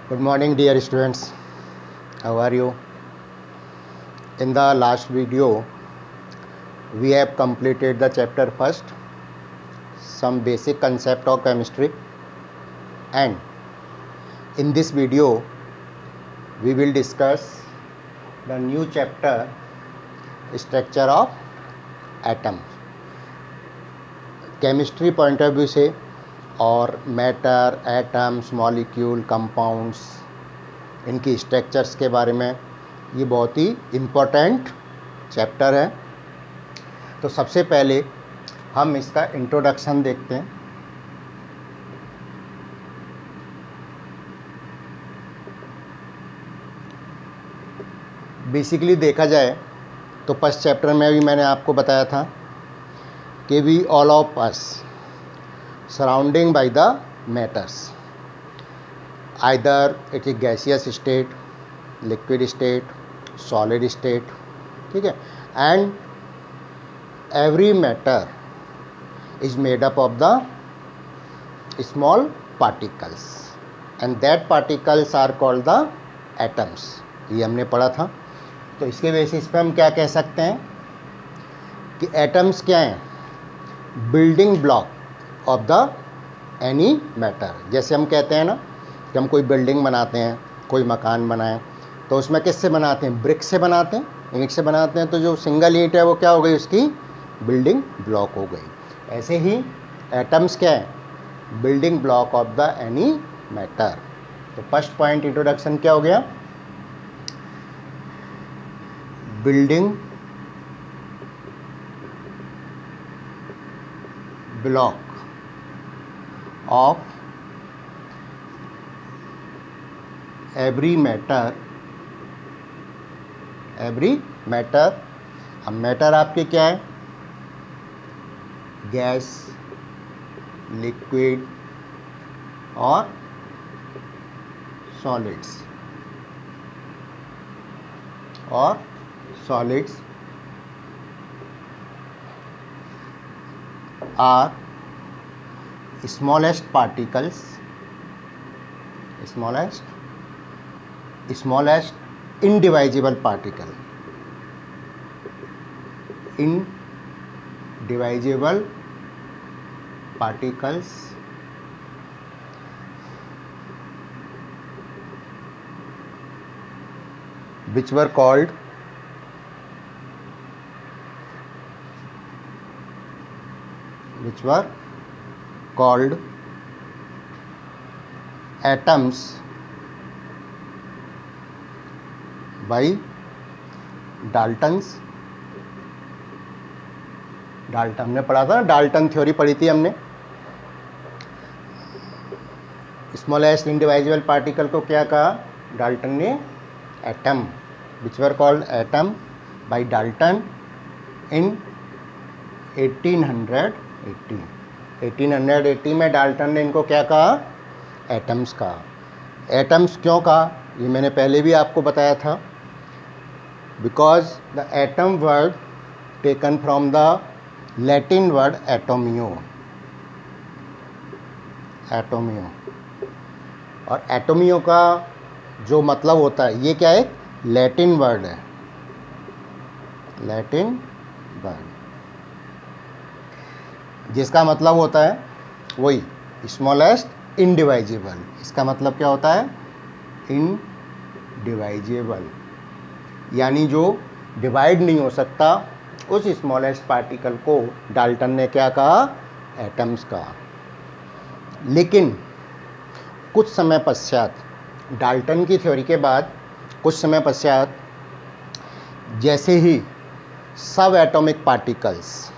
Good morning, dear students. How are you? In the last video, we have completed the chapter first, some basic concept of chemistry, and in this video, we will discuss the new chapter, structure of atoms. Chemistry point of view से और matter, atoms, molecule, compounds, इनकी structures के बारे में ये बहुत ही important chapter है। तो सबसे पहले हम इसका इंट्रोडक्शन देखते हैं। बेसिकली देखा जाए तो फर्स्ट चैप्टर में भी मैंने आपको बताया था कि we all of us surrounding by the matters, either it is gaseous state, liquid state, solid state, ठीक है, and every matter is made up of the small particles and that particles are called the atoms. ये हमने पढ़ा था। तो इसके basis पे हम क्या कह सकते हैं कि एटम्स क्या हैं? Building block of the any matter. जैसे हम कहते हैं ना कि हम कोई बिल्डिंग बनाते हैं, कोई मकान बनाएं, तो उसमें किससे बनाते हैं? ब्रिक से बनाते हैं, ईंट से बनाते हैं। तो जो सिंगल ईंट है वो क्या हो गई? उसकी बिल्डिंग ब्लॉक हो गई। ऐसे ही एटम्स क्या है? Building block of the any matter. तो फर्स्ट पॉइंट इंट्रोडक्शन क्या हो गया? Building block of every matter. अब मैटर आपके क्या है? गैस, लिक्विड और solids are smallest particles, smallest indivisible particles which were called atoms by Dalton's. हमने पढ़ा था ना, डाल्टन थ्योरी पढ़ी थी हमने। स्मॉलेस्ट इंडिविजुअल पार्टिकल को क्या कहा डाल्टन ने? Atom. Which were called atom by Dalton in 1880 में डाल्टन ने इनको क्या कहा? एटम्स कहा। एटम्स क्यों कहा? ये मैंने पहले भी आपको बताया था। Because the atom word taken from the Latin word एटोमियो। और एटोमियो का जो मतलब होता है, ये क्या है? लैटिन वर्ड है, जिसका मतलब होता है वही स्मॉलेस्ट इंडिवाइजिबल। इसका मतलब क्या होता है? इनडिवाइजेबल, यानी जो डिवाइड नहीं हो सकता, उस स्मॉलेस्ट पार्टिकल को डाल्टन ने क्या कहा? एटम्स कहा। लेकिन कुछ समय पश्चात, डाल्टन की थ्योरी के बाद कुछ समय पश्चात, जैसे ही subatomic particles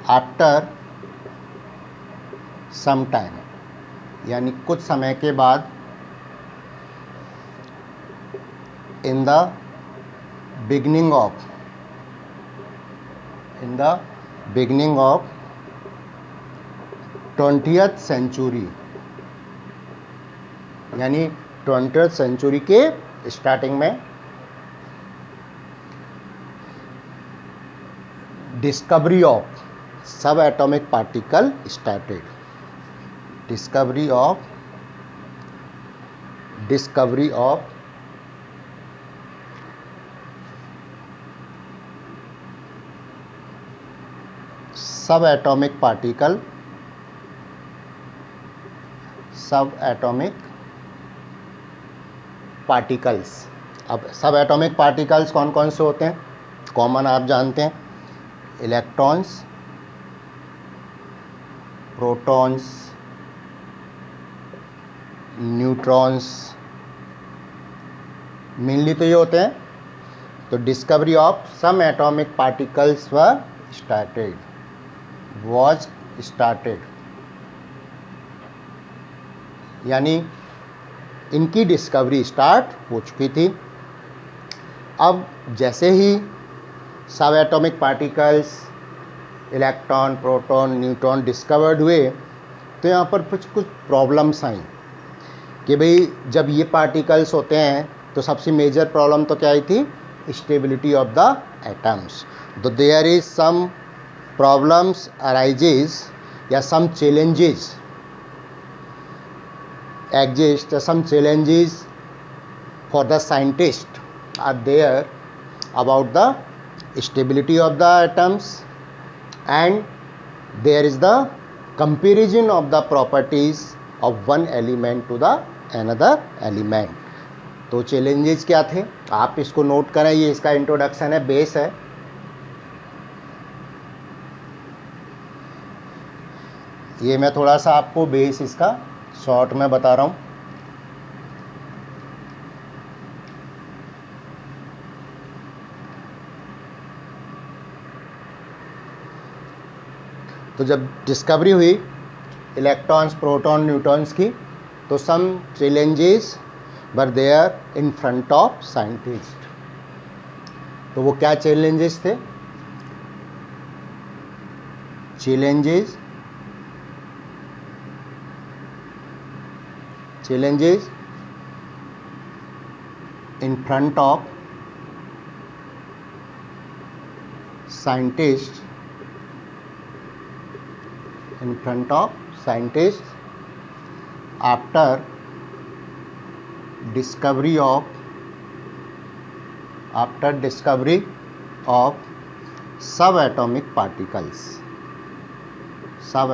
after some time, यानी कुछ समय के बाद, in the beginning of 20th century, यानी 20th सेंचुरी के स्टार्टिंग में discovery of subatomic particle started. Discovery of discovery of subatomic particles। अब सब एटॉमिक पार्टिकल्स कौन कौन से होते हैं, कॉमन आप जानते हैं, इलेक्ट्रॉन्स, प्रोटॉन्स, न्यूट्रॉन्स, मेनली तो ये होते हैं। तो discovery of some atomic particles was started, यानी इनकी डिस्कवरी स्टार्ट हो चुकी थी। अब जैसे ही subatomic particles, electron, proton, neutron discovered हुए, तो यहाँ पर कुछ प्रॉब्लम्स आई कि भाई जब ये पार्टिकल्स होते हैं तो सबसे मेजर प्रॉब्लम तो क्या आई थी, स्टेबिलिटी ऑफ द एटम्स। तो there is some problems arises या some challenges exist, some challenges for the scientist are there about the stability of the atoms, and there is the comparison of the properties of one element to the another element। तो challenges क्या थे, आप इसको note करें, ये इसका introduction है, base है। ये मैं थोड़ा सा आपको बेस इसका शॉर्ट में बता रहा हूँ। तो जब डिस्कवरी हुई इलेक्ट्रॉन्स, प्रोटॉन, न्यूट्रॉन्स की, तो some challenges were there in front of scientist. तो वो क्या चैलेंजेस थे, challenges in front of scientists, after discovery of subatomic particles। सब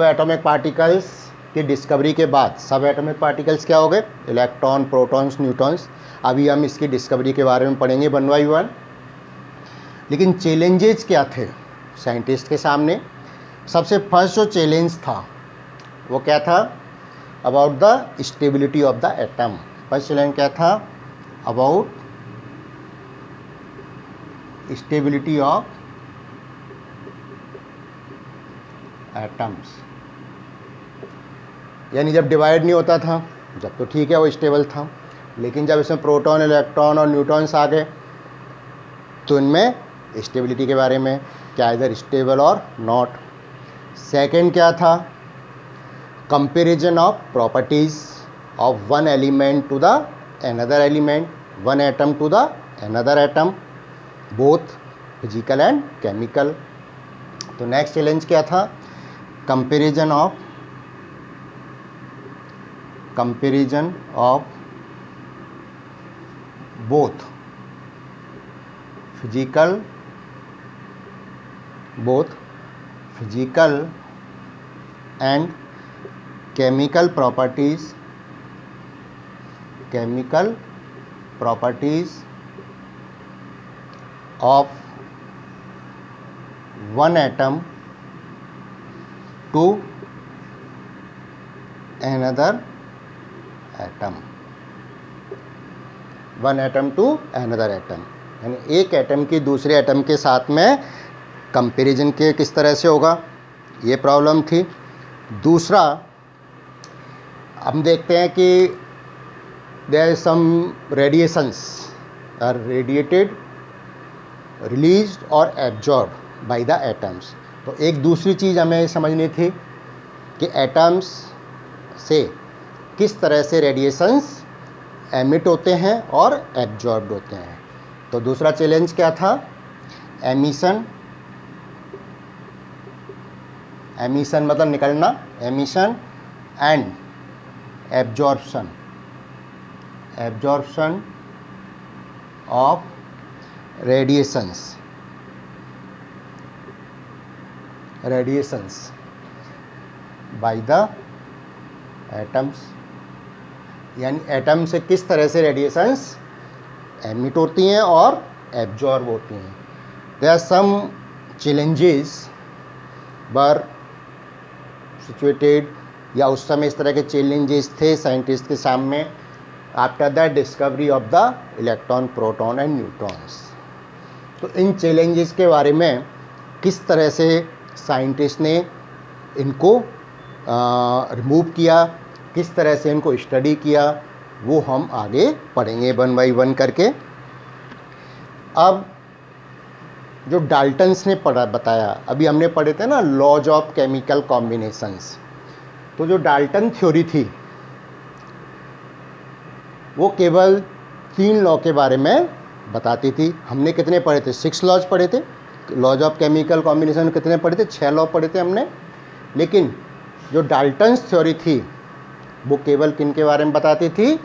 एटॉमिक पार्टिकल्स की डिस्कवरी के बाद सब एटॉमिक पार्टिकल्स क्या हो गए, इलेक्ट्रॉन, प्रोटॉन्स, न्यूट्रॉन्स। अभी हम इसकी डिस्कवरी के बारे में पढ़ेंगे वन बाई वन। लेकिन चैलेंजेस क्या थे साइंटिस्ट के सामने। सबसे फर्स्ट जो चैलेंज था वो क्या था, about the stability of the atom. First challenge क्या था, अबाउट स्टेबिलिटी ऑफ एटम्स। यानी जब डिवाइड नहीं होता था, जब तो ठीक है वो स्टेबल था, लेकिन जब इसमें प्रोटॉन, इलेक्ट्रॉन और न्यूट्रॉन्स आ गए तो इनमें स्टेबिलिटी के बारे में क्या, इधर स्टेबल और नॉट। सेकंड क्या था, comparison of properties of one element to the another element, one atom to the another atom, both physical and chemical. तो नेक्स्ट चैलेंज क्या था, comparison of both physical and chemical properties of one atom to another atom, one atom to another atom, यानी एक atom की दूसरे atom के साथ में कंपैरिजन के किस तरह से होगा, ये प्रॉब्लम थी। दूसरा हम देखते हैं कि there is some radiations are radiated, released और एब्जॉर्ब बाय द एटम्स। तो एक दूसरी चीज़ हमें समझनी थी कि एटम्स से किस तरह से रेडिएशंस एमिट होते हैं और एब्जॉर्ब होते हैं। तो दूसरा चैलेंज क्या था, एमिशन एमिशन मतलब निकलना, emission and absorption, absorption of radiations, radiations bye the atoms, यानी एटम से किस तरह से रेडिएशंस एमिट होती हैं और एब्जॉर्ब होती हैं। There are some challenges were situated, या उस समय इस तरह के चैलेंजेस थे साइंटिस्ट के सामने after the discovery of the electron, proton and neutrons. तो इन चैलेंजेस के बारे में किस तरह से साइंटिस्ट ने इनको रिमूव किया, किस तरह से इनको स्टडी किया, वो हम आगे पढ़ेंगे वन बाई वन करके। अब जो डाल्टन्स ने बताया, अभी हमने पढ़े थे ना लॉज ऑफ केमिकल कॉम्बिनेशंस, तो जो डाल्टन थ्योरी थी वो केवल 3 लॉ के बारे में बताती थी। हमने कितने पढ़े थे? 6 लॉज पढ़े थे। लॉज ऑफ केमिकल कॉम्बिनेशन कितने पढ़े थे? 6 लॉ पढ़े थे हमने। लेकिन जो डाल्टन्स थ्योरी थी वो केवल किन के बारे में बताती थी?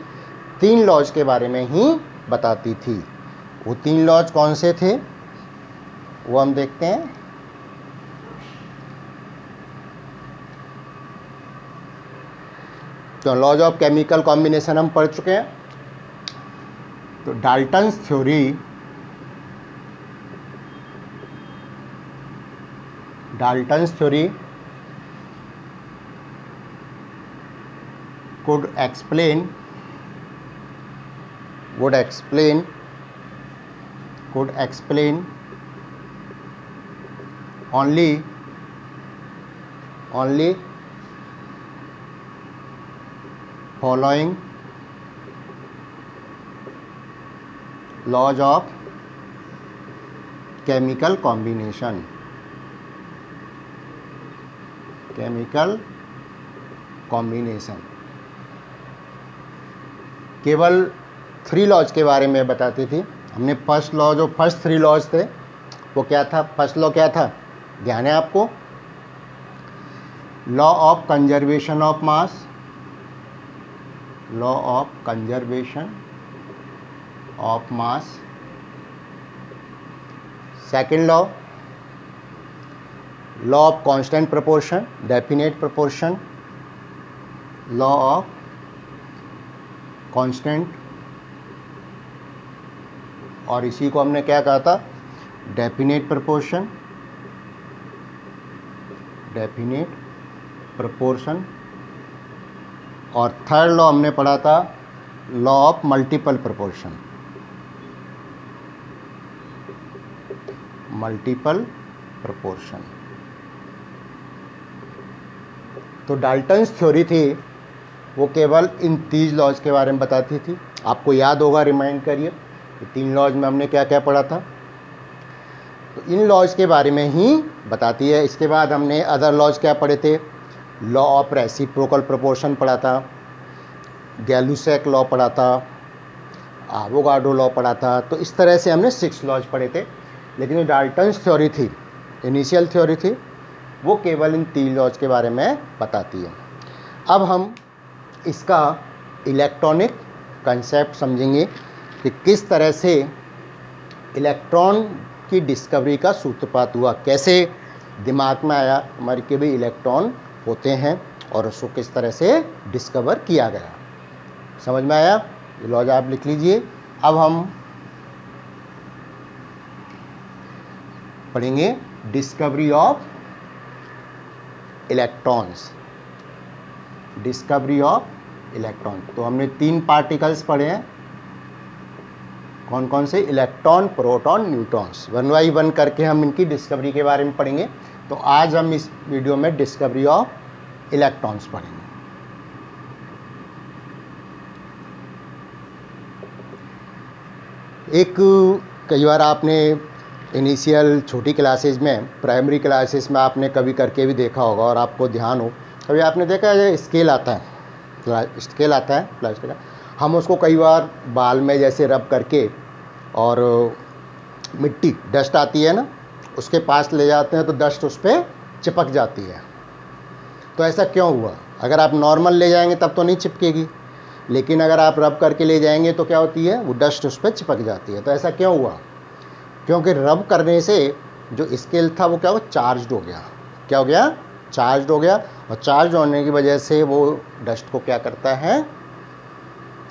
3 लॉज के बारे में ही बताती थी। वो 3 लॉज कौन से थे वो हम देखते हैं। तो लॉज ऑफ केमिकल कॉम्बिनेशन हम पढ़ चुके हैं। तो Dalton's theory, Dalton's theory could explain only following laws of chemical combination, केवल 3 लॉज के बारे में बताती थी। हमने फर्स्ट लॉ, जो फर्स्ट 3 लॉज थे वो क्या था? फर्स्ट लॉ क्या था? ध्यान है आपको? Law of conservation of mass, law of conservation of mass. Second law, law of constant proportion, definite proportion, law of constant, और इसी को हमने क्या कहा था? Definite proportion, definite proportion. और थर्ड लॉ हमने पढ़ा था law of multiple proportion, multiple proportion. तो डाल्टन्स थ्योरी थी वो केवल इन 3 लॉज के बारे में बताती थी। आपको याद होगा, रिमाइंड करिए, 3 लॉज में हमने क्या क्या पढ़ा था। तो इन लॉज के बारे में ही बताती है। इसके बाद हमने अदर लॉज क्या पढ़े थे? लॉ ऑफ रेसिप्रोकल प्रोपोर्शन पढ़ा था, गैलुसैक लॉ पढ़ा था, एवोगाड्रो लॉ पढ़ा था। तो इस तरह से हमने 6 लॉज पढ़े थे। लेकिन जो डाल्टन्स थ्योरी थी, इनिशियल थ्योरी थी, वो केवल इन 3 लॉज के बारे में बताती है। अब हम इसका इलेक्ट्रॉनिक कंसेप्ट समझेंगे कि किस तरह से इलेक्ट्रॉन की डिस्कवरी का सूत्रपात हुआ, कैसे दिमाग में आया हमारे के भी इलेक्ट्रॉन होते हैं और उसको किस तरह से डिस्कवर किया गया। समझ में आया? ये लॉज आप लिख लीजिए। अब हम पढ़ेंगे discovery of electrons, discovery of electron. तो हमने 3 पार्टिकल्स पढ़े हैं। कौन कौन से? Electron, proton, neutrons. 1 बाई 1 करके हम इनकी डिस्कवरी के बारे में पढ़ेंगे। तो आज हम इस वीडियो में डिस्कवरी ऑफ इलेक्ट्रॉन्स पढ़ेंगे। एक, कई बार आपने इनिशियल छोटी क्लासेज में, प्राइमरी क्लासेस में आपने कभी करके भी देखा होगा और आपको ध्यान हो, कभी आपने देखा है स्केल आता है, स्केल आता है प्लास्टिक का, हम उसको कई बार बाल में जैसे रब करके और मिट्टी, डस्ट आती है ना, उसके पास ले जाते हैं तो डस्ट उस पर चिपक जाती है। तो ऐसा क्यों हुआ? अगर आप नॉर्मल ले जाएंगे तब तो नहीं चिपकेगी, लेकिन अगर आप रब करके ले जाएंगे तो क्या होती है, वो डस्ट उस पर चिपक जाती है। तो ऐसा क्यों हुआ? क्योंकि रब करने से जो स्केल था वो क्या हुआ, चार्ज हो गया। क्या हो गया? चार्ज हो गया। और चार्ज होने की वजह से वो डस्ट को क्या करता है,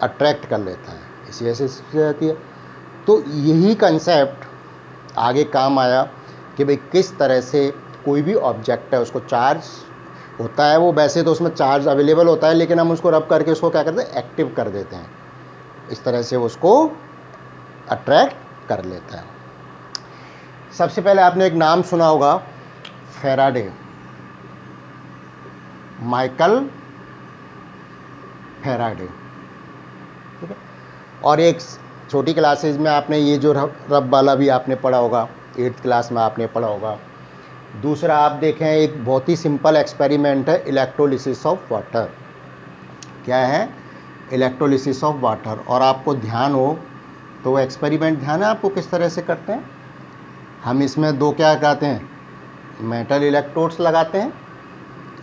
अट्रैक्ट कर लेता है, इसी वजह से रहती है। तो यही कंसेप्ट आगे काम आया कि भाई किस तरह से कोई भी ऑब्जेक्ट है उसको चार्ज होता है, वो वैसे तो उसमें चार्ज अवेलेबल होता है, लेकिन हम उसको रब करके उसको क्या करते हैं, एक्टिव कर देते हैं, इस तरह से उसको अट्रैक्ट कर लेता है। सबसे पहले आपने एक नाम सुना होगा, फैराडे, माइकल फैराडे, ठीक है। और एक छोटी क्लासेज में आपने ये जो रब वाला भी आपने पढ़ा होगा, 8th क्लास में आपने पढ़ा होगा। दूसरा आप देखें, एक बहुत ही सिंपल एक्सपेरिमेंट है, इलेक्ट्रोलिसिस ऑफ वाटर। क्या है? Electrolysis of water. और आपको ध्यान हो तो वो एक्सपेरिमेंट ध्यान है आपको किस तरह से करते हैं। हम इसमें दो क्या करते हैं, मेटल इलेक्ट्रोड्स लगाते हैं।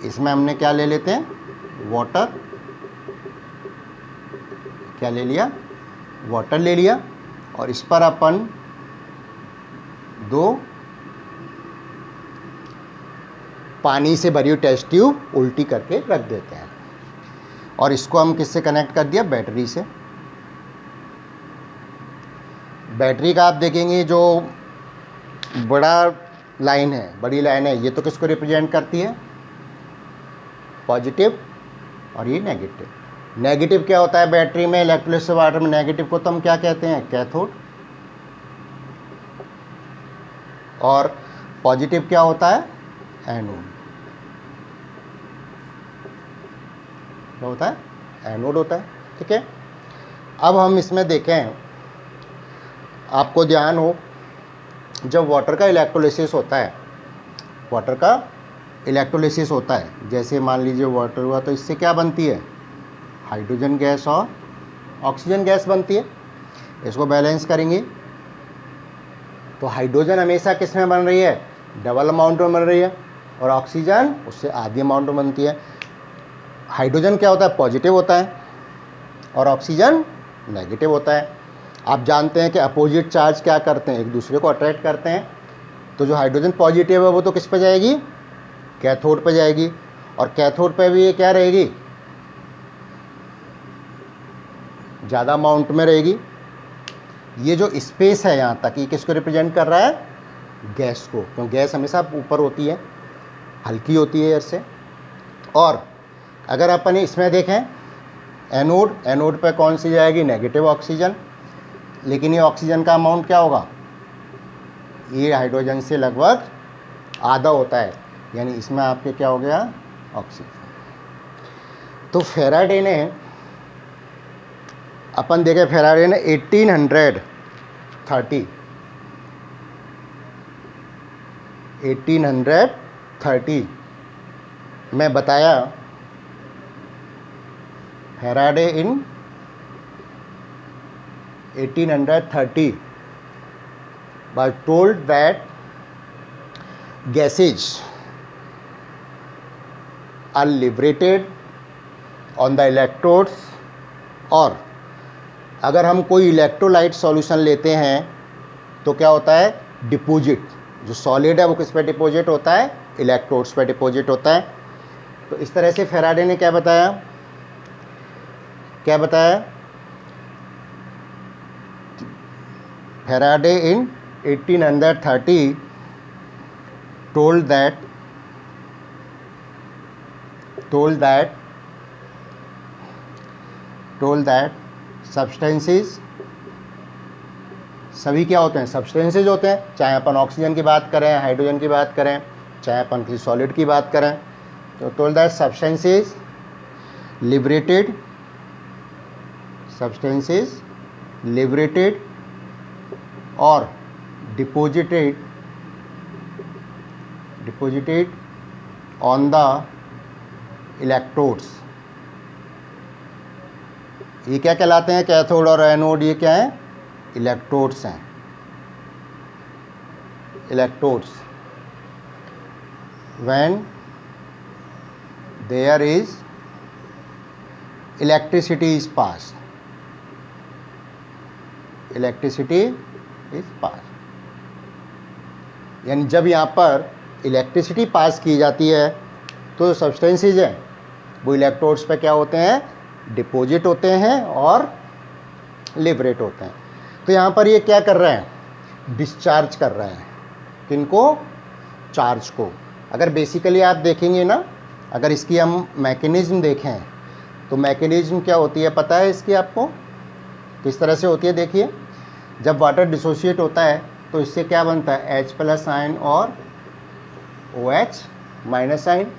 इसमें हमने क्या ले लेते हैं, वाटर, क्या ले लिया, वाटर ले लिया, और इस पर अपन दो पानी से भरी हुई टेस्ट ट्यूब उल्टी करके रख देते हैं, और इसको हम किससे कनेक्ट कर दिया, बैटरी से। बैटरी का आप देखेंगे जो बड़ा लाइन है, बड़ी लाइन है, ये तो किसको रिप्रेजेंट करती है, पॉजिटिव, और ये नेगेटिव। नेगेटिव क्या होता है बैटरी में, इलेक्ट्रोलिसिस वाटर में, नेगेटिव को तो हम क्या कहते हैं, कैथोड। और पॉजिटिव क्या होता है, एनोड। क्या होता है, एनोड होता है, ठीक है। अब हम इसमें देखें, आपको ध्यान हो, जब वाटर का इलेक्ट्रोलिसिस होता है, वाटर का इलेक्ट्रोलिसिस होता है, जैसे मान लीजिए वाटर हुआ, तो इससे क्या बनती है, हाइड्रोजन गैस और ऑक्सीजन गैस बनती है। इसको बैलेंस करेंगे तो हाइड्रोजन हमेशा किस में बन रही है, डबल अमाउंट में बन रही है, और ऑक्सीजन उससे आधी अमाउंट में बनती है। हाइड्रोजन क्या होता है, पॉजिटिव होता है, और ऑक्सीजन नेगेटिव होता है। आप जानते हैं कि अपोजिट चार्ज क्या करते हैं, एक दूसरे को अट्रैक्ट करते हैं। तो जो हाइड्रोजन पॉजिटिव है वो तो किस पे जाएगी, कैथोड पे जाएगी, और कैथोड पे भी ये क्या रहेगी, ज़्यादा अमाउंट में रहेगी। ये जो स्पेस है यहाँ तक, ये किसको रिप्रेजेंट कर रहा है, गैस को, क्योंकि गैस हमेशा ऊपर होती है, हल्की होती है एयर से। और अगर अपन इसमें देखें, एनोड, एनोड पे कौन सी जाएगी, नेगेटिव ऑक्सीजन, लेकिन ये ऑक्सीजन का अमाउंट क्या होगा, ये हाइड्रोजन से लगभग आधा होता है, यानी इसमें आपके क्या हो गया, ऑक्सीजन। तो फैराडे ने, अपन देखें, फैराडे ने 1830 में बताया, Faraday in 1830 was told that gases are liberated on the electrodes। और अगर हम कोई इलेक्ट्रोलाइट सॉल्यूशन लेते हैं तो क्या होता है, डिपॉजिट, जो सॉलिड है वो किस पे डिपॉजिट होता है, इलेक्ट्रोड्स पे डिपॉजिट होता है। तो इस तरह से फैराडे ने क्या बताया, क्या बताया, Faraday in 1830 told that substances, सभी क्या होते हैं, सब्सटेंसेस होते हैं, चाहे अपन ऑक्सीजन की बात करें, हाइड्रोजन की बात करें, चाहे अपन किसी सॉलिड की बात करें। तो टोल्ड दैट सब्सटेंसेस लिबरेटेड और डिपॉजिटेड ऑन द इलेक्ट्रोड्स। ये क्या कहलाते हैं, कैथोड और एनोड, ये क्या है, इलेक्ट्रोड्स हैं, electrodes. When there is electricity is pass, electricity is pass, यानी जब यहाँ पर इलेक्ट्रिसिटी पास की जाती है तो सब्सटेंसेज हैं वो इलेक्ट्रोड्स पे क्या होते हैं, डिपॉजिट होते हैं और लिबरेट होते हैं। तो यहाँ पर ये क्या कर रहे हैं, डिस्चार्ज कर रहे हैं, किनको, चार्ज को। अगर बेसिकली आप देखेंगे ना, अगर इसकी हम मैकेनिज्म देखें तो मैकेनिज्म क्या होती है पता है इसकी आपको, किस तरह से होती है। देखिए, जब वाटर डिसोशिएट होता है तो इससे क्या बनता है, H+ आयन और OH- आयन।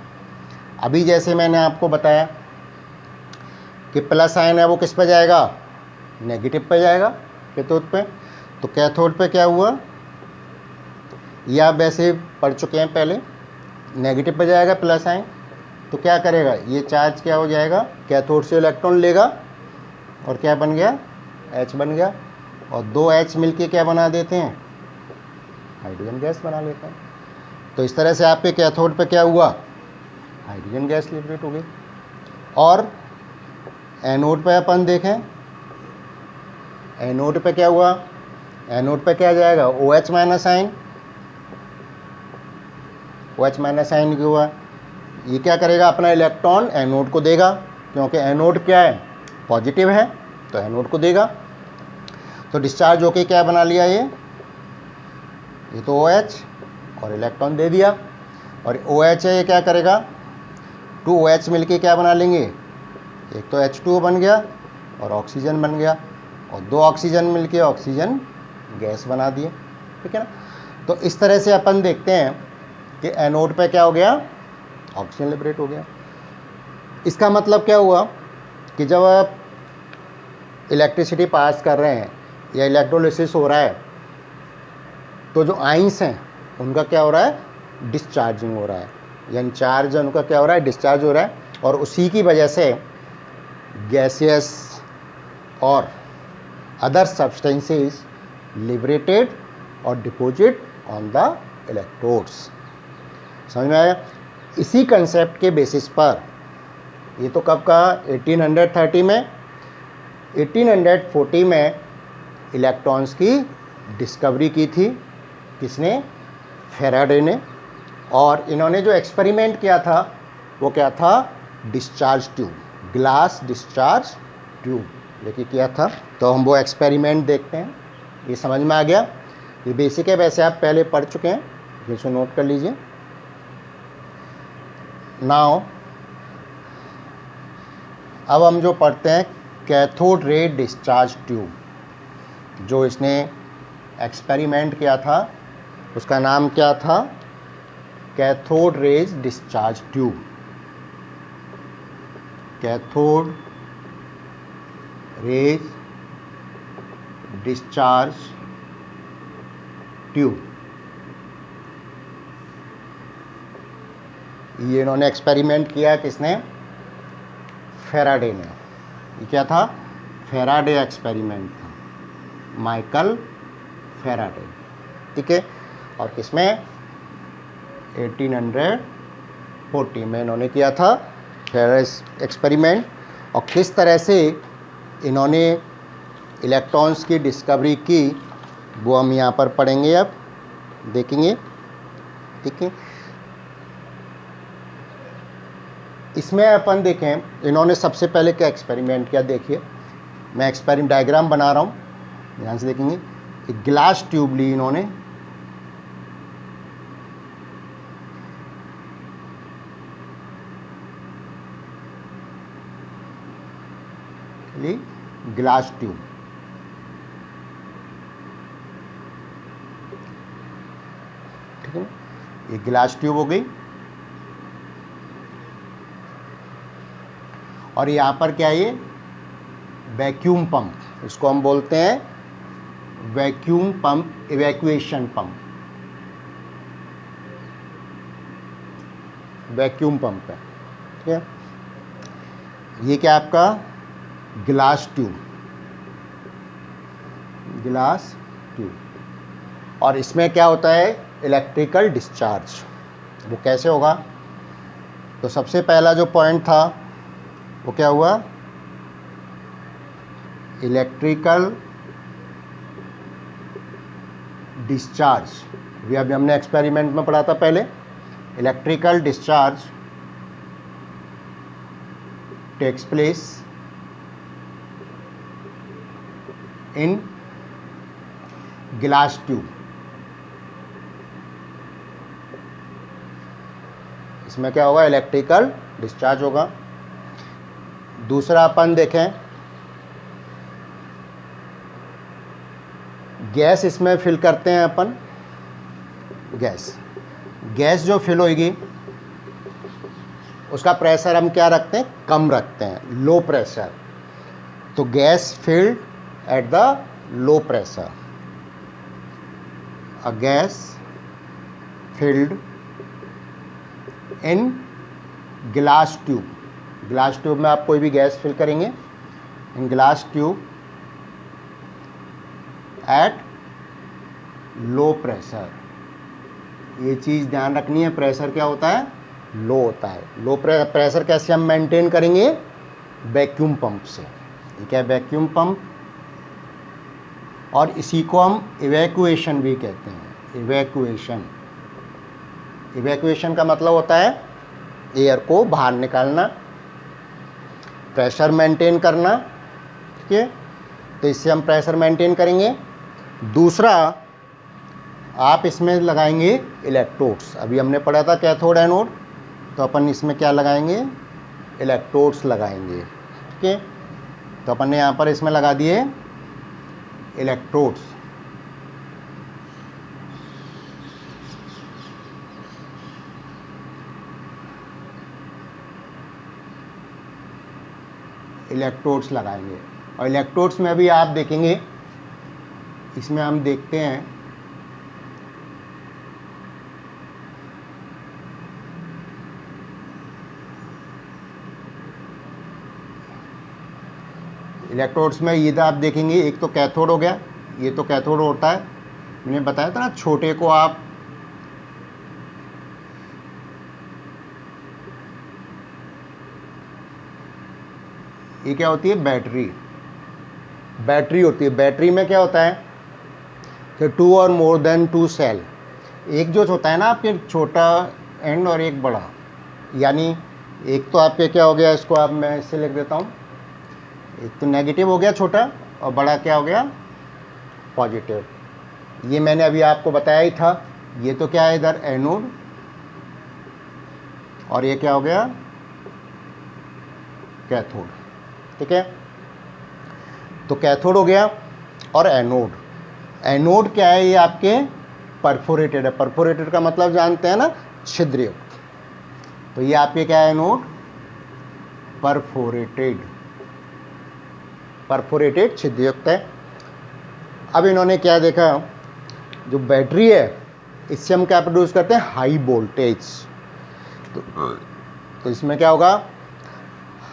अभी जैसे मैंने आपको बताया कि प्लस आयन है वो किस पे जाएगा, नेगेटिव पे जाएगा, कैथोड पे। तो कैथोड पे क्या हुआ, ये आप वैसे पढ़ चुके हैं पहले, नेगेटिव पे जाएगा प्लस आयन, तो क्या करेगा, ये चार्ज क्या हो जाएगा, कैथोड से इलेक्ट्रॉन लेगा और क्या बन गया, H बन गया, और 2 H मिलके क्या बना देते हैं, हाइड्रोजन गैस बना लेते हैं। तो इस तरह से आपके कैथोड पे क्या हुआ, हाइड्रोजन गैस लिबरेट हो गई। और एनोड पे अपन देखें, एनोड पे क्या हुआ, एनोड पे क्या जाएगा, OH- आयन, OH- आयन क्यों हुआ, ये क्या करेगा, अपना इलेक्ट्रॉन एनोड को देगा, क्योंकि एनोड क्या है, पॉजिटिव है, तो एनोड को देगा। तो डिस्चार्ज होके क्या बना लिया, ये तो OH और इलेक्ट्रॉन दे दिया, और OH है, ये क्या करेगा, 2 OH मिलके क्या बना लेंगे, एक तो H2O बन गया और ऑक्सीजन बन गया, और 2 ऑक्सीजन मिलके ऑक्सीजन गैस बना दिए, ठीक है ना। तो इस तरह से अपन देखते हैं कि एनोड पे क्या हो गया, ऑक्सीजन लिबरेट हो गया। इसका मतलब क्या हुआ कि जब आप इलेक्ट्रिसिटी पास कर रहे हैं या इलेक्ट्रोलिसिस हो रहा है तो जो आइंस हैं उनका क्या हो रहा है, डिस्चार्जिंग हो रहा है, यानी चार्ज उनका क्या हो रहा है, डिस्चार्ज हो रहा है, और उसी की वजह से गैसियस और अदर सब्सटेंसेस लिबरेटेड और डिपॉजिट ऑन द इलेक्ट्रोड्स। समझ में आया। इसी कंसेप्ट के बेसिस पर, ये तो कब का, 1830 में, 1840 में इलेक्ट्रॉन्स की डिस्कवरी की थी, किसने, फैराडे ने। और इन्होंने जो एक्सपेरिमेंट किया था वो क्या था, discharge tube, glass discharge tube लेके किया था। तो हम वो एक्सपेरिमेंट देखते हैं, ये समझ में आ गया, ये बेसिक है, वैसे आप पहले पढ़ चुके हैं, इसको नोट कर लीजिए। नाउ अब हम जो पढ़ते हैं कैथोड रे डिस्चार्ज ट्यूब, जो इसने एक्सपेरिमेंट किया था उसका नाम क्या था, cathode rays discharge tube, cathode rays discharge tube. ये इन्होंने एक्सपेरिमेंट किया, किसने, फैराडे ने। ये क्या था, फैराडे एक्सपेरिमेंट था, माइकल फैराडे, ठीक है। और किसमें, 1840 में इन्होंने किया था फैराडे एक्सपेरिमेंट। और किस तरह से इन्होंने इलेक्ट्रॉन्स की डिस्कवरी की वो हम यहाँ पर पढ़ेंगे, अब देखेंगे, ठीक है। इसमें अपन देखें इन्होंने सबसे पहले क्या एक्सपेरिमेंट किया, देखिए मैं एक्सपेरिमेंट डायग्राम बना रहा हूँ, ध्यान से देखेंगे। एक ग्लास ट्यूब ली इन्होंने, ली ग्लास ट्यूब, ठीक है, ये ग्लास ट्यूब हो गई। और यहाँ पर क्या है, ये वैक्यूम पंप, इसको हम बोलते हैं vacuum pump, evacuation pump, vacuum pump है, ठीक है। ये क्या आपका ग्लास ट्यूब, ग्लास ट्यूब, और इसमें क्या होता है, इलेक्ट्रिकल डिस्चार्ज। वो कैसे होगा, तो सबसे पहला जो पॉइंट था वो क्या हुआ, इलेक्ट्रिकल डिस्चार्ज। अभी हमने एक्सपेरिमेंट में पढ़ा था पहले, electrical discharge takes place in glass tube. इसमें क्या होगा, इलेक्ट्रिकल डिस्चार्ज होगा। दूसरा अपन देखें, गैस इसमें फिल करते हैं अपन, गैस जो फिल होगी उसका प्रेशर हम क्या रखते हैं, कम रखते हैं, लो प्रेशर। तो gas filled at the low pressure, a gas filled in glass tube. Glass tube में आप कोई भी गैस फिल करेंगे, इन glass tube at low pressure. ये चीज़ ध्यान रखनी है, प्रेशर क्या होता है, लो होता है। लो प्रेशर कैसे हम मेंटेन करेंगे, वैक्यूम पंप से। ये क्या है, वैक्यूम पंप, और इसी को हम इवैक्यूएशन भी कहते हैं। इवैक्यूएशन का मतलब होता है एयर को बाहर निकालना, प्रेशर मेंटेन करना, ठीक है। तो इससे हम प्रेशर मेंटेन करेंगे। दूसरा, आप इसमें लगाएंगे इलेक्ट्रोड्स। अभी हमने पढ़ा था कैथोड एनोड, तो अपन इसमें क्या लगाएंगे, इलेक्ट्रोड्स लगाएंगे, ठीक है। तो अपन ने यहाँ पर इसमें लगा दिए इलेक्ट्रोड्स। इलेक्ट्रोड्स लगाएंगे, और इलेक्ट्रोड्स में भी आप देखेंगे, इसमें हम देखते हैं इलेक्ट्रोड्स में ये आप देखेंगे, एक तो कैथोड हो गया, ये तो कैथोड होता है, मैंने बताया था ना, छोटे को आप ये क्या होती है, बैटरी होती है। बैटरी में क्या होता है कि 2 और मोर देन 2 सेल, एक जो होता है ना आपके छोटा एंड और एक बड़ा, यानी एक तो आपके क्या हो गया, इसको आप मैं इससे लिख देता हूँ, एक तो नेगेटिव हो गया छोटा, और बड़ा क्या हो गया, पॉजिटिव। ये मैंने अभी आपको बताया ही था। ये तो क्या है इधर, एनोड, और ये क्या हो गया, कैथोड, ठीक है। तो कैथोड हो गया, और एनोड। एनोड क्या है, ये आपके परफोरेटेड है। परफोरेटेड का मतलब जानते हैं ना, छिद्रयुक्त। तो ये आपके क्या है, एनोड परफोरेटेड छिद्रयुक्त है। अब इन्होंने क्या देखा, जो बैटरी है इससे हम क्या प्रोड्यूस करते हैं, हाई वोल्टेज। तो इसमें क्या होगा,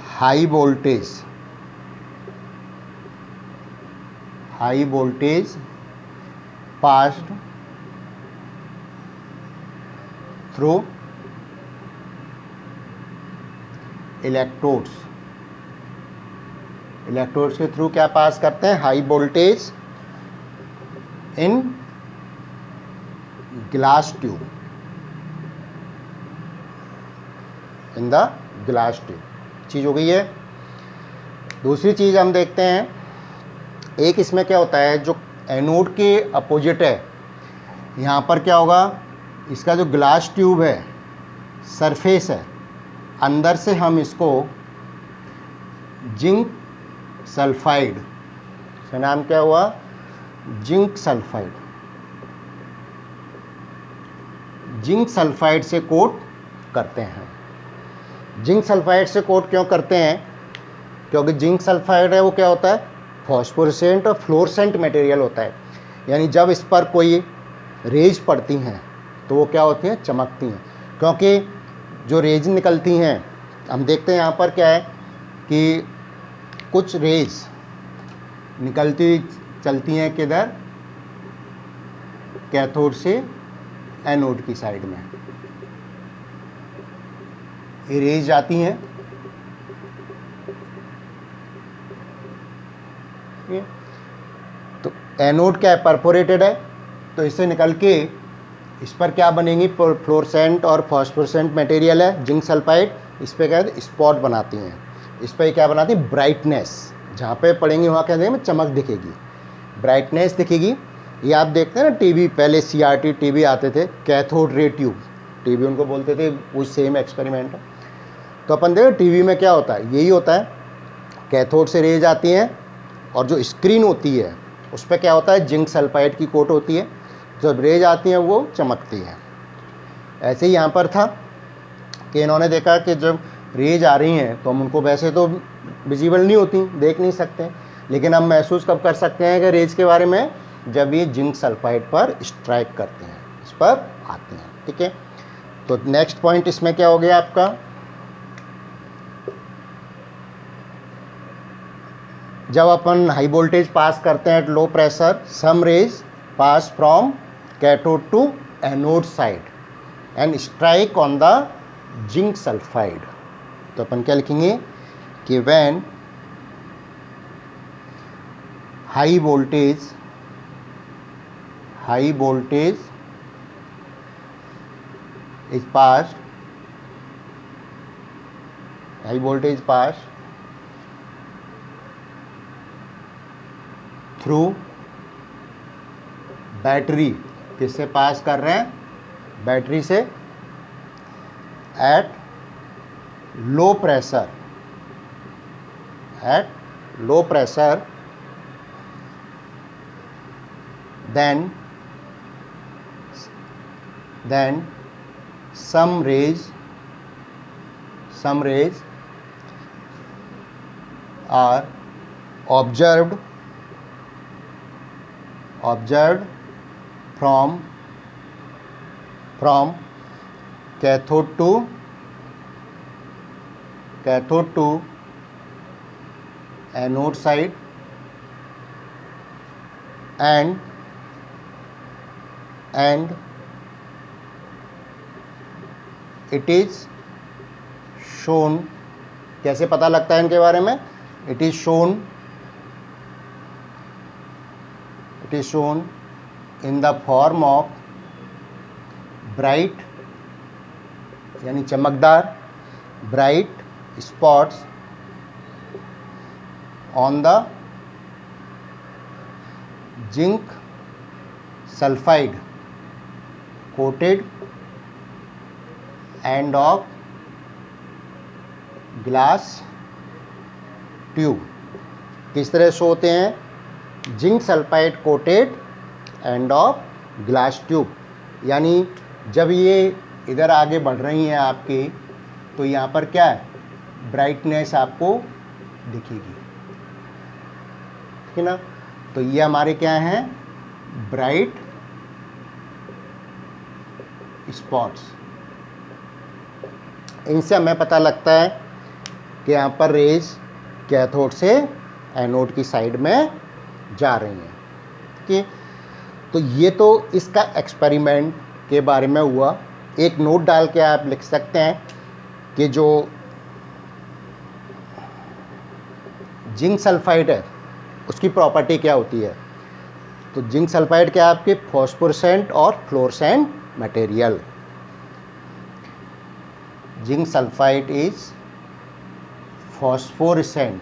high voltage passed through electrodes के थ्रू क्या पास करते हैं, high voltage in glass tube, in the glass tube. चीज़ हो गई है। दूसरी चीज़ हम देखते हैं, एक इसमें क्या होता है, जो एनोड के अपोजिट है, यहाँ पर क्या होगा, इसका जो ग्लास ट्यूब है, सरफेस है, अंदर से हम इसको जिंक सल्फाइड, इसका नाम क्या हुआ, जिंक सल्फाइड से कोट करते हैं। जिंक सल्फाइड से कोट क्यों करते हैं, क्योंकि जिंक सल्फाइड है वो क्या होता है, फॉस्फोरेसेंट और फ्लोरेसेंट मटेरियल होता है। यानी जब इस पर कोई रेज पड़ती हैं तो वो क्या होती हैं, चमकती हैं। क्योंकि जो रेज निकलती हैं, हम देखते हैं यहाँ पर क्या है कि कुछ रेज निकलती हुई चलती हैं किधर, कैथोड से एनोड की साइड में, ये रेज जाती हैं, तो एनोड क्या है, परफोरेटेड है, तो इससे निकल के इस पर क्या बनेंगी, फ्लोरेसेंट और फॉस्फोरेसेंट मटेरियल है जिंक सल्फाइड, इस पर क्या है स्पॉट बनाती हैं, इस पर क्या बनाती है ब्राइटनेस, जहाँ पे पड़ेंगी वहाँ क्या देंगे चमक दिखेगी, ब्राइटनेस दिखेगी। ये आप देखते हैं ना टीवी, पहले CRT टीवी आते थे, कैथोड रे ट्यूब टीवी उनको बोलते थे, वो सेम एक्सपेरिमेंट है। तो अपन देखो टीवी में क्या होता है, यही होता है, कैथोड से रेज आती हैं और जो स्क्रीन होती है उस पर क्या होता है, जिंक सल्फाइड की कोट होती है, जब रेज आती हैं वो चमकती है। ऐसे ही यहाँ पर था कि इन्होंने देखा कि जब रेज आ रही हैं तो हम उनको वैसे तो विजिबल नहीं होती, देख नहीं सकते, लेकिन हम महसूस कब कर सकते हैं कि रेज के बारे में, जब ये जिंक सल्फाइड पर स्ट्राइक करते हैं, इस पर आते हैं। ठीक है, तो नेक्स्ट पॉइंट इसमें क्या हो गया आपका, जब अपन हाई वोल्टेज पास करते हैं at low pressure, some rays pass from cathode to anode side and strike on the zinc sulphide. तो अपन क्या लिखेंगे कि when high voltage is passed, high voltage pass through battery, किससे पास कर रहे हैं, बैटरी से, at low pressure, then some rays are observed from cathode to anode side and it is shown, कैसे पता लगता है इनके बारे में, it is shown in the form of bright यानी चमकदार bright spots on the zinc sulfide coated end of glass tube. किस तरह से होते हैं, zinc sulphide coated end of glass tube, यानी जब ये इधर आगे बढ़ रही हैं आपकी, तो यहाँ पर क्या है, ब्राइटनेस आपको दिखेगी, ठीक है ना। तो ये हमारे क्या हैं, ब्राइट स्पॉट्स, इनसे हमें पता लगता है कि यहाँ पर रेज कैथोड से एनोड की साइड में जा रही हैं। ठीक है, तो ये तो इसका एक्सपेरिमेंट के बारे में हुआ। एक नोट डाल के आप लिख सकते हैं कि जो जिंक सल्फाइड है उसकी प्रॉपर्टी क्या होती है। तो जिंक सल्फाइड क्या है, आपके फॉस्फोरेसेंट और fluorescent material. Zinc sulphide is phosphorescent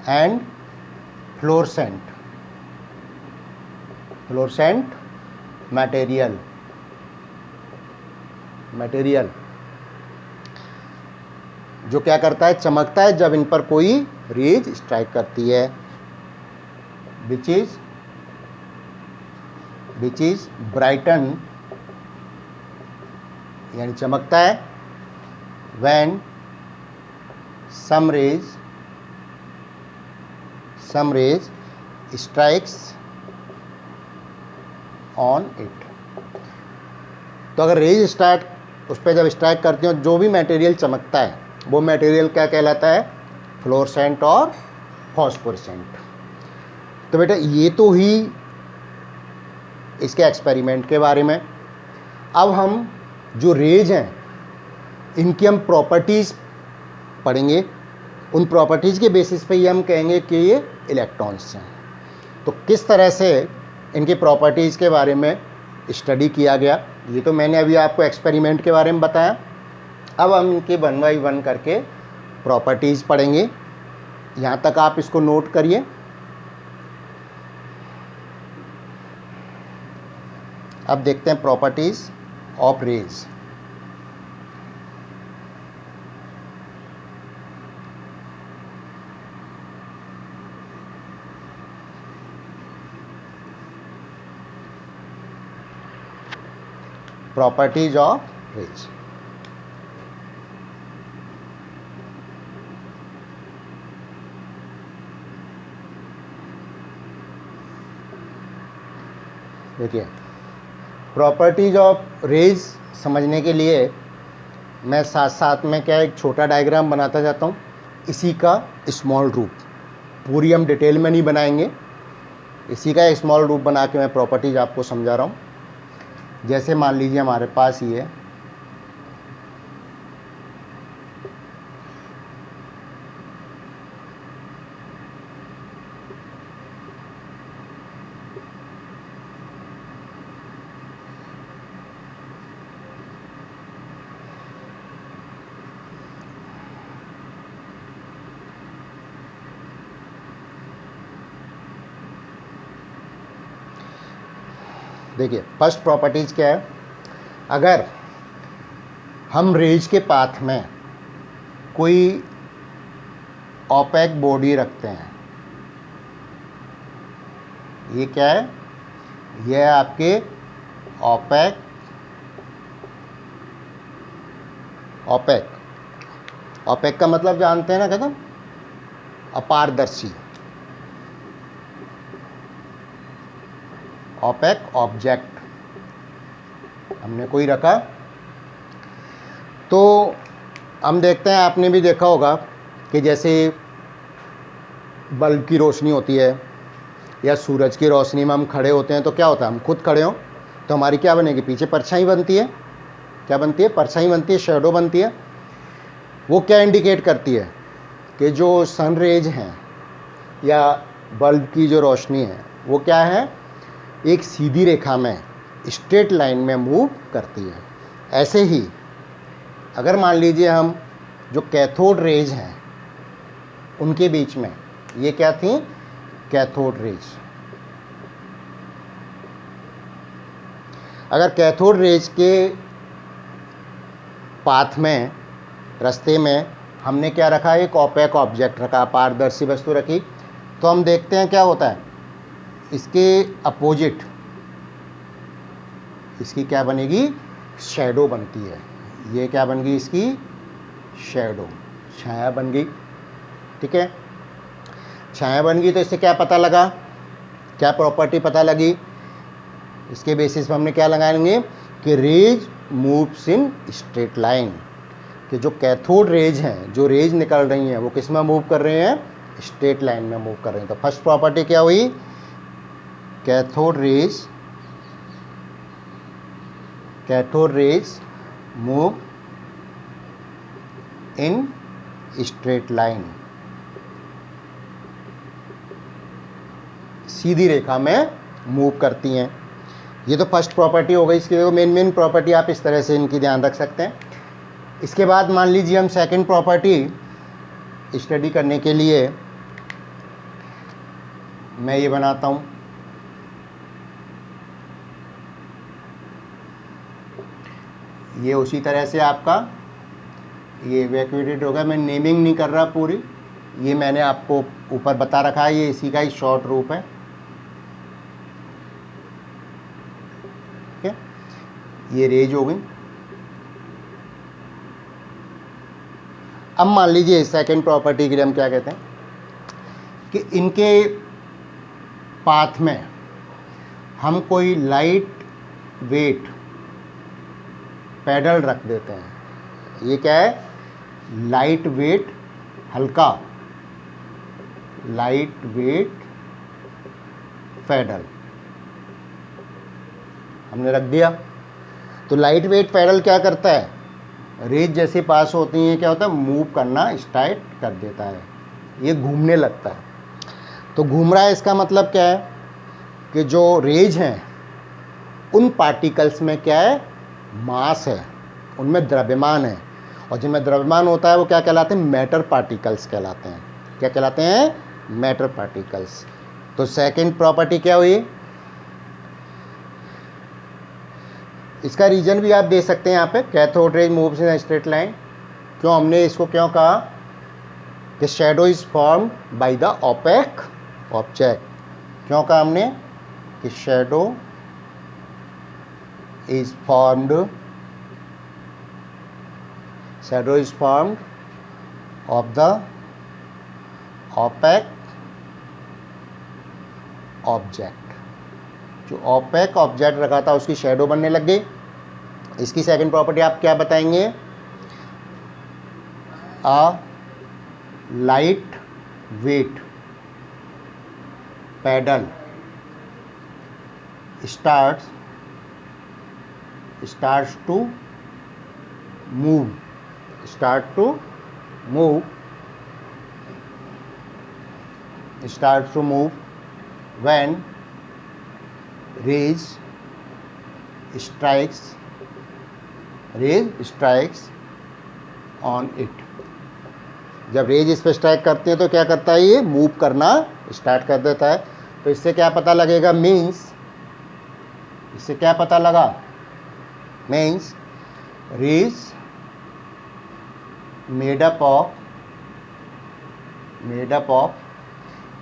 and fluorescent material जो क्या करता है, चमकता है जब इन पर कोई रेज स्ट्राइक करती है, which is brighten यानी चमकता है, when some rays strikes on it। तो अगर रेज स्टार्ट उस पर जब स्ट्राइक करती हो, जो भी मटेरियल चमकता है वो मटेरियल क्या कहलाता है, फ्लोरेसेंट और फॉस्फोरेसेंट। तो बेटा ये तो ही इसके एक्सपेरिमेंट के बारे में। अब हम जो रेज हैं इनकी हम प्रॉपर्टीज़ पढ़ेंगे, उन प्रॉपर्टीज़ के बेसिस पे ये हम कहेंगे कि ये इलेक्ट्रॉन्स हैं। तो किस तरह से इनकी प्रॉपर्टीज़ के बारे में स्टडी किया गया, ये तो मैंने अभी आपको एक्सपेरिमेंट के बारे में बताया। अब हम इनके 1 बाई 1 करके प्रॉपर्टीज़ पढ़ेंगे। यहाँ तक आप इसको नोट करिए। अब देखते हैं properties of rays. Properties of rays. देखिए, प्रॉपर्टीज ऑफ रेज समझने के लिए मैं साथ साथ में क्या एक छोटा डायग्राम बनाता जाता हूँ। इसी का स्मॉल रूप, पूरी हम डिटेल में नहीं बनाएंगे, इसी का एक स्मॉल रूप बना के मैं प्रॉपर्टीज आपको समझा रहा हूँ। जैसे मान लीजिए हमारे पास ये देखिए, फर्स्ट प्रॉपर्टीज क्या है। अगर हम रेज के पाथ में कोई ओपेक बॉडी रखते हैं, ये क्या है, ये है आपके ओपेक ओपेक का मतलब जानते हैं ना, कहते हैं अपारदर्शी। ओपेक ऑब्जेक्ट हमने कोई रखा, तो हम देखते हैं, आपने भी देखा होगा कि जैसे बल्ब की रोशनी होती है या सूरज की रोशनी में हम खड़े होते हैं, तो क्या होता है, हम खुद खड़े हों तो हमारी क्या बनेगी, पीछे परछाई बनती है। क्या बनती है, परछाई बनती है, शैडो बनती है। वो क्या इंडिकेट करती है कि जो सन रेज हैं या बल्ब की जो रोशनी है वो क्या है, एक सीधी रेखा में, स्ट्रेट लाइन में मूव करती है। ऐसे ही अगर मान लीजिए हम जो कैथोड रेज हैं उनके बीच में, ये क्या थी, कैथोड रेज। अगर कैथोड रेज के पाथ में, रास्ते में हमने क्या रखा, एक ओपेक ऑब्जेक्ट रखा, पारदर्शी वस्तु रखी, तो हम देखते हैं क्या होता है, इसके अपोजिट इसकी क्या बनेगी, शैडो बनती है। ये क्या बन गई, इसकी शैडो, छाया बन गई। ठीक है, छाया बन गई, तो इससे क्या पता लगा, क्या प्रॉपर्टी पता लगी, इसके बेसिस पर हमने क्या लगाएंगे कि rays moves in straight line, कि जो कैथोड रेज हैं, जो रेज निकल रही हैं, वो किस में मूव कर रहे हैं, स्ट्रेट लाइन में मूव कर रहे हैं। तो फर्स्ट प्रॉपर्टी क्या हुई, cathode rays move in straight line, सीधी रेखा में मूव करती हैं। ये तो फर्स्ट प्रॉपर्टी हो गई। इसकी मेन प्रॉपर्टी आप इस तरह से इनकी ध्यान रख सकते हैं। इसके बाद मान लीजिए हम सेकंड प्रॉपर्टी स्टडी करने के लिए मैं ये बनाता हूँ, ये उसी तरह से आपका ये इवैक्यूएटेड होगा। मैं नेमिंग नहीं कर रहा पूरी, ये मैंने आपको ऊपर बता रखा है, ये इसी का ही शॉर्ट रूप है। ठीक है, ये रेज हो गई। अब मान लीजिए सेकंड प्रॉपर्टी के लिए हम क्या कहते हैं कि इनके पाथ में हम कोई लाइट वेट पैडल रख देते हैं। ये क्या है, लाइट वेट, हल्का लाइट वेट पैडल हमने रख दिया। तो लाइट वेट पैडल क्या करता है, रेज जैसे पास होती हैं क्या होता है, मूव करना स्टार्ट कर देता है, ये घूमने लगता है। तो घूम रहा है इसका मतलब क्या है कि जो रेज हैं उन पार्टिकल्स में क्या है, मास है, उनमें द्रव्यमान है, और जिनमें द्रव्यमान होता है वो क्या कहलाते हैं, मैटर पार्टिकल्स कहलाते हैं। क्या कहलाते हैं, मैटर पार्टिकल्स। तो सेकंड प्रॉपर्टी क्या हुई, इसका रीजन भी आप दे सकते हैं यहाँ पे, cathode rays moves in straight line. क्यों हमने इसको क्यों कहा कि shadow is formed by the opaque object, क्यों कहा हमने कि shadow is formed of the opaque object. जो ओपेक ऑब्जेक्ट रखा था उसकी शैडो बनने लग गई। इसकी सेकंड प्रॉपर्टी आप क्या बताएंगे, a light weight paddle starts to move when rays strikes on it। जब रेज इस पर स्ट्राइक करते हैं तो क्या करता है, ये मूव करना स्टार्ट कर देता है। तो इससे क्या पता लगेगा, इससे क्या पता लगा, rays made up of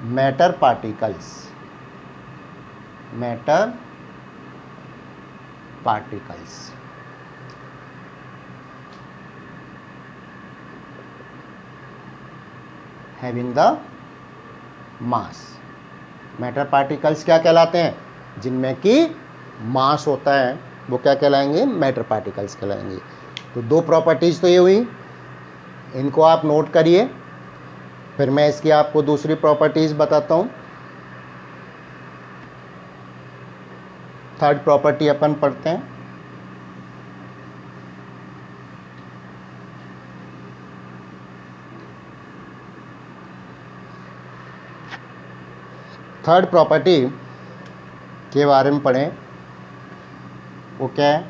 matter particles having the mass. Matter particles क्या कहलाते हैं, जिनमें कि मास होता है, वो क्या कहलाएंगे, मैटर पार्टिकल्स कहलाएंगे। तो दो प्रॉपर्टीज तो ये हुई, इनको आप नोट करिए, फिर मैं इसकी आपको दूसरी प्रॉपर्टीज बताता हूँ। थर्ड प्रॉपर्टी अपन पढ़ते हैं। थर्ड प्रॉपर्टी के बारे में पढ़ें, वो क्या है,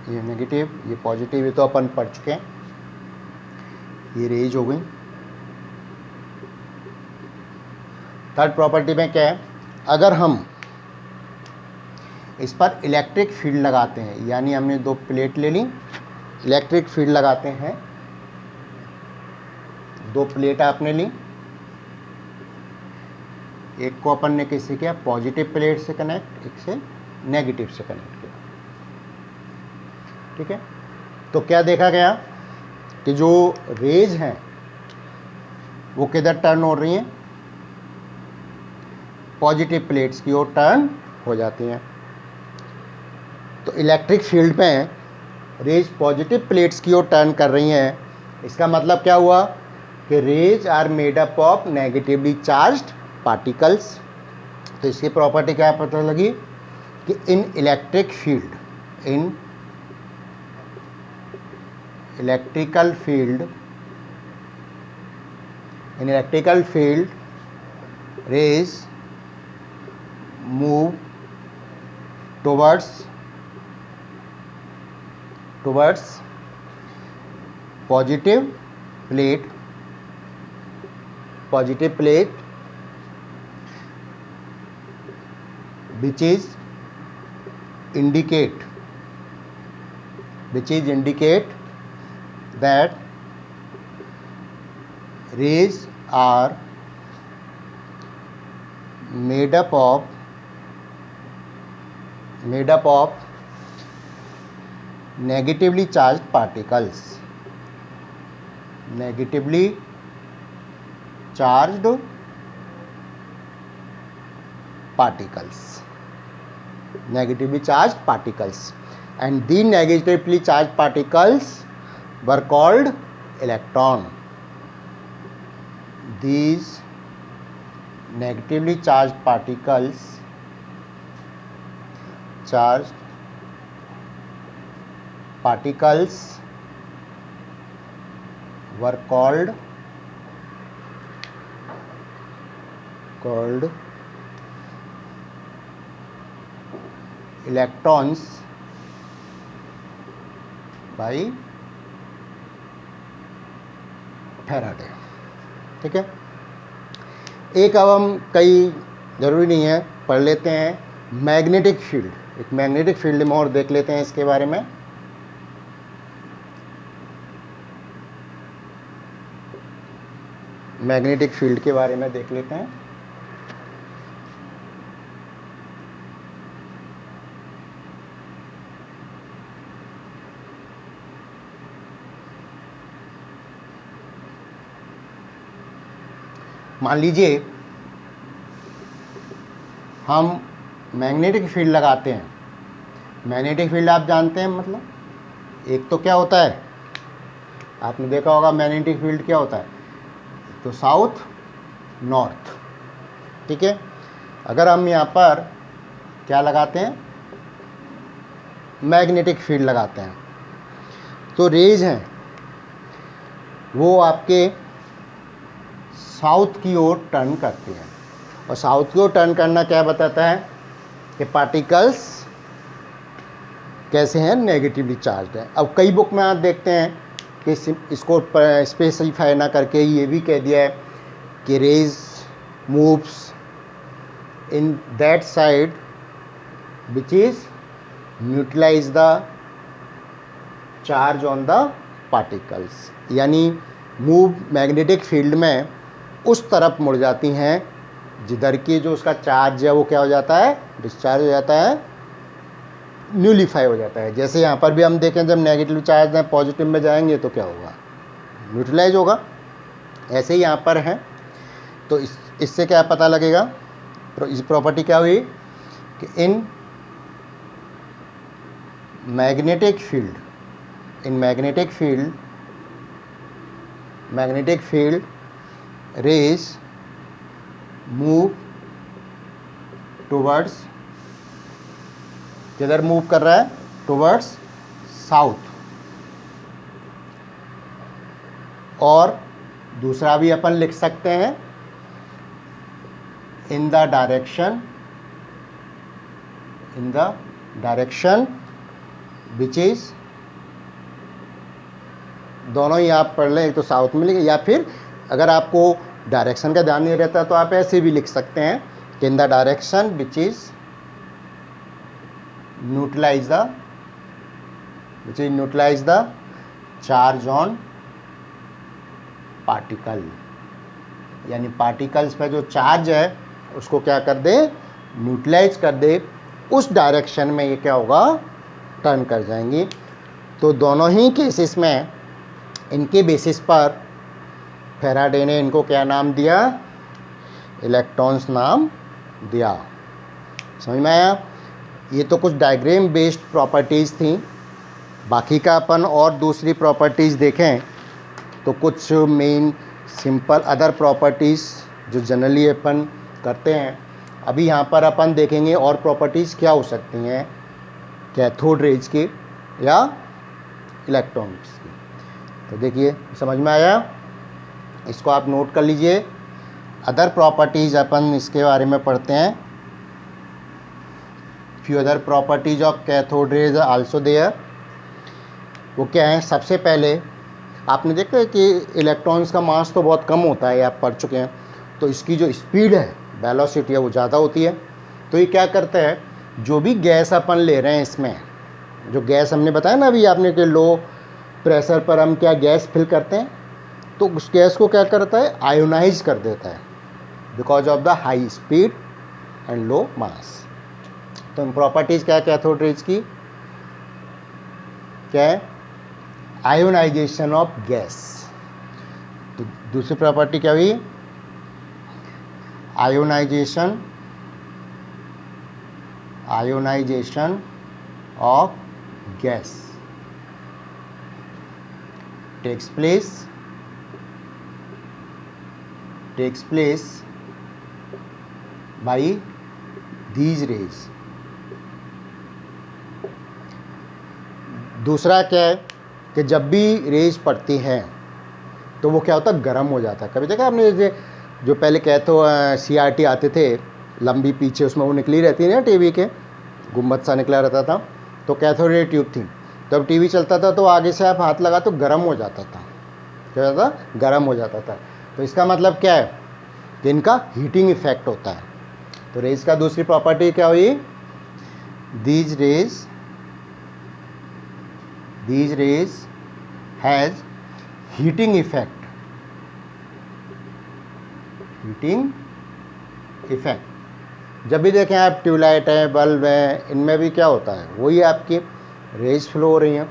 ये नेगेटिव, ये पॉजिटिव, ये तो अपन पढ़ चुके हैं, ये रेज हो गई। थर्ड प्रॉपर्टी में क्या है, अगर हम इस पर इलेक्ट्रिक फील्ड लगाते हैं, यानी हमने दो प्लेट ले ली, इलेक्ट्रिक फील्ड लगाते हैं, दो प्लेट आपने ली, एक को अपन ने किसी किया पॉजिटिव प्लेट से कनेक्ट, एक से नेगेटिव से कनेक्ट किया, ठीक है। तो क्या देखा गया कि जो रेज हैं वो किधर टर्न हो रही हैं, पॉजिटिव प्लेट्स की ओर टर्न हो जाती हैं। तो इलेक्ट्रिक फील्ड में रेज पॉजिटिव प्लेट्स की ओर टर्न कर रही हैं, इसका मतलब क्या हुआ कि rays are made up of negatively charged particles. तो इसकी प्रॉपर्टी क्या पता लगी कि in electrical field rays move towards positive plate which is indicate that rays are made up of negatively charged particles, negatively charged particles, negatively charged particles, and the negatively charged particles were called electron. These negatively charged particles were called electrons by Faraday. ठीक है, एक अब हम कई ज़रूरी नहीं है पढ़ लेते हैं मैग्नेटिक फील्ड, एक मैग्नेटिक फील्ड में और देख लेते हैं इसके बारे में। मैग्नेटिक फील्ड के बारे में देख लेते हैं। मान लीजिए हम मैग्नेटिक फील्ड लगाते हैं। मैग्नेटिक फील्ड आप जानते हैं, मतलब एक तो क्या होता है, आपने देखा होगा मैग्नेटिक फील्ड क्या होता है, तो साउथ नॉर्थ। ठीक है, अगर हम यहाँ पर क्या लगाते हैं, मैग्नेटिक फील्ड लगाते हैं, तो रेज हैं वो आपके साउथ की ओर टर्न करती हैं, और साउथ की ओर टर्न करना क्या बताता है कि पार्टिकल्स कैसे हैं, नेगेटिवली चार्ज है। अब कई बुक में आप देखते हैं कि इसको स्पेसिफाई ना करके ये भी कह दिया है कि rays moves in that side which is neutralise the charge on the particles, यानी मूव मैग्नेटिक फील्ड में उस तरफ मुड़ जाती हैं जिधर की जो उसका चार्ज है वो क्या हो जाता है, डिस्चार्ज हो जाता है, न्यूलिफाई हो जाता है। जैसे यहाँ पर भी हम देखें जब नेगेटिव चार्ज है पॉजिटिव में जाएंगे तो क्या होगा, न्यूट्रलाइज होगा। ऐसे ही यहाँ पर है, तो इससे क्या पता लगेगा, इस प्रॉपर्टी क्या हुई कि in magnetic field rays move towards, किधर मूव कर रहा है, टुवर्ड्स साउथ। और दूसरा भी अपन लिख सकते हैं इन द डायरेक्शन विच इज, दोनों ही आप पढ़ लें, एक तो साउथ में लिखे, या फिर अगर आपको डायरेक्शन का ध्यान नहीं रहता तो आप ऐसे भी लिख सकते हैं कि in the direction which is neutralise the charge on particle, यानी पार्टिकल्स पे जो चार्ज है उसको क्या कर दे, न्यूट्रलाइज कर दे, उस डायरेक्शन में ये क्या होगा, टर्न कर जाएंगी। तो दोनों ही केसेस में इनके बेसिस पर फैराडे ने इनको क्या नाम दिया, इलेक्ट्रॉन्स नाम दिया। समझ में आया? ये तो कुछ डायग्राम बेस्ड प्रॉपर्टीज़ थी। बाकी का अपन और दूसरी प्रॉपर्टीज़ देखें तो कुछ मेन सिंपल अदर प्रॉपर्टीज़ जो जनरली अपन करते हैं। अभी यहाँ पर अपन देखेंगे और प्रॉपर्टीज़ क्या हो सकती हैं कैथोड रेज की या इलेक्ट्रॉन्स की। तो देखिए समझ में आया, इसको आप नोट कर लीजिए। अदर प्रॉपर्टीज़ अपन इसके बारे में पढ़ते हैं। Few other properties of cathode rays also there. वो क्या है, सबसे पहले आपने देखा है कि इलेक्ट्रॉन्स का मास तो बहुत कम होता है, आप पढ़ चुके हैं, तो इसकी जो स्पीड है, वेलोसिटी है, वो ज़्यादा होती है। तो ये क्या करता है, जो भी गैस अपन ले रहे हैं, इसमें जो गैस हमने बताया ना अभी आपने कि लो प्रेशर पर हम क्या गैस फिल करते हैं, तो उस गैस को क्या करता है, आयोनाइज कर देता है because of the high speed and low mass. तो प्रॉपर्टीज़ क्या है कैथोड रेज की, क्या है, आयोनाइजेशन ऑफ गैस। तो दूसरी प्रॉपर्टी क्या हुई, ionisation of gas takes place by these rays। दूसरा क्या है कि जब भी रेज पड़ती हैं तो वो क्या होता है, गर्म हो जाता है। कभी देखा आपने जो पहले कैथो CRT आते थे लंबी, पीछे उसमें वो निकली रहती है ना, टीवी के गुम्बद सा निकला रहता था, तो कैथोड रे ट्यूब थी। तो अब टीवी चलता था तो आगे से आप हाथ लगा तो गर्म हो जाता था, क्या होता था, गर्म हो जाता था। तो इसका मतलब क्या है कि इनका हीटिंग इफेक्ट होता है। तो रेज का दूसरी प्रॉपर्टी क्या हुई, these raise has heating effect. जब भी देखें आप ट्यूबलाइट है, बल्ब है, इनमें भी क्या होता है, वही आपकी रेज फ्लो हो रही हैं,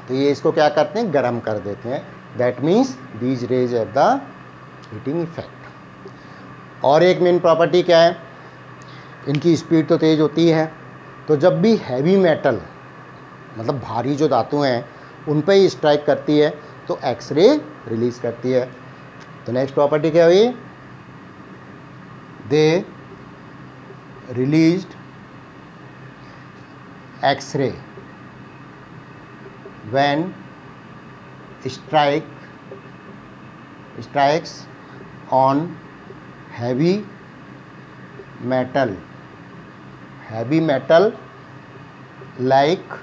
तो ये इसको क्या करते हैं, गर्म कर देते हैं। That means these raise have the heating effect. और एक मेन प्रॉपर्टी क्या है, इनकी स्पीड तो तेज़ होती है, तो जब भी हैवी मेटल मतलब भारी जो धातु हैं उन पर ही स्ट्राइक करती है तो एक्सरे रिलीज करती है। तो नेक्स्ट प्रॉपर्टी क्या हुई, they released X ray when strikes on heavy metal like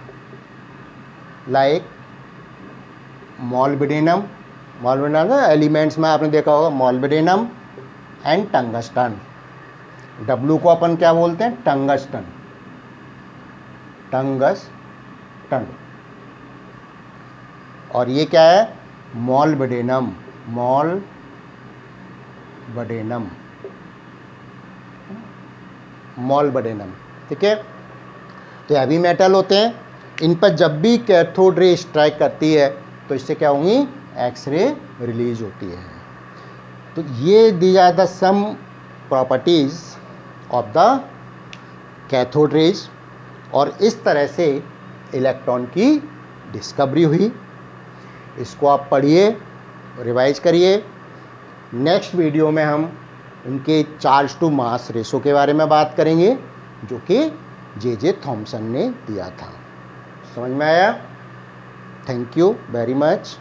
molybdenum elements में आपने देखा होगा, molybdenum एंड टंगस्टन। W को अपन क्या बोलते हैं, टंगस्टन। और ये क्या है, molybdenum। ठीक है। तो हैवी मेटल होते हैं, इन पर जब भी कैथोड रे स्ट्राइक करती है तो इससे क्या होंगी, एक्सरे रिलीज होती है। तो ये these are the some properties of the cathode rays. और इस तरह से इलेक्ट्रॉन की डिस्कवरी हुई। इसको आप पढ़िए, रिवाइज करिए। नेक्स्ट वीडियो में हम उनके चार्ज टू मास रेशो के बारे में बात करेंगे जो कि जे थॉमसन ने दिया था। समझ में आया? Thank you very much.